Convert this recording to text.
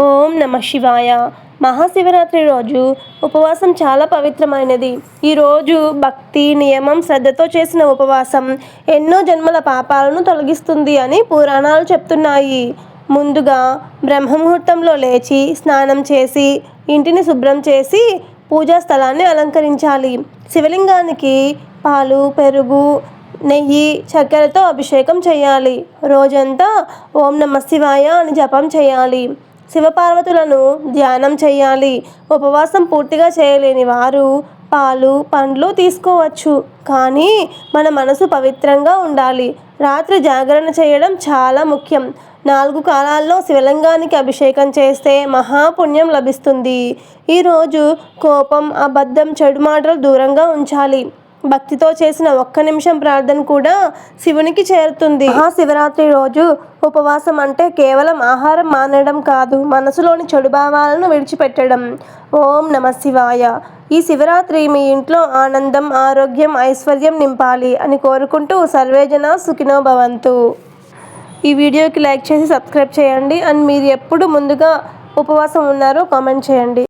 ఓం నమ శివాయ. మహాశివరాత్రి రోజు ఉపవాసం చాలా పవిత్రమైనది. ఈరోజు భక్తి, నియమం, శ్రద్ధతో చేసిన ఉపవాసం ఎన్నో జన్మల పాపాలను తొలగిస్తుంది అని పురాణాలు చెప్తున్నాయి. ముందుగా బ్రహ్మముహూర్తంలో లేచి స్నానం చేసి ఇంటిని శుభ్రం చేసి పూజా స్థలాన్ని అలంకరించాలి. శివలింగానికి పాలు, పెరుగు, నెయ్యి, చక్కెరతో అభిషేకం చేయాలి. రోజంతా ఓం నమ శివాయ అని జపం చేయాలి. శివపార్వతులను ధ్యానం చేయాలి. ఉపవాసం పూర్తిగా చేయలేని వారు పాలు, పండ్లు తీసుకోవచ్చు. కానీ మన మనసు పవిత్రంగా ఉండాలి. రాత్రి జాగరణ చేయడం చాలా ముఖ్యం. 4 కాలాల్లో శివలింగానికి అభిషేకం చేస్తే మహాపుణ్యం లభిస్తుంది. ఈరోజు కోపం, అబద్ధం, చెడు మాటలు దూరంగా ఉంచాలి. భక్తితో చేసిన 1 నిమిషం ప్రార్థన కూడా శివునికి చేరుతుంది. మహాశివరాత్రి రోజు ఉపవాసం అంటే కేవలం ఆహారం మానేయడం కాదు, మనసులోని చెడు భావాలను విడిచిపెట్టడం. ఓం నమ శివాయ. ఈ శివరాత్రి మీ ఇంట్లో ఆనందం, ఆరోగ్యం, ఐశ్వర్యం నింపాలి అని కోరుకుంటూ సర్వేజన సుఖినో భవంతు. ఈ వీడియోకి లైక్ చేసి సబ్స్క్రైబ్ చేయండి. అండ్ మీరు ఎప్పుడు ముందుగా ఉపవాసం ఉన్నారో కామెంట్ చేయండి.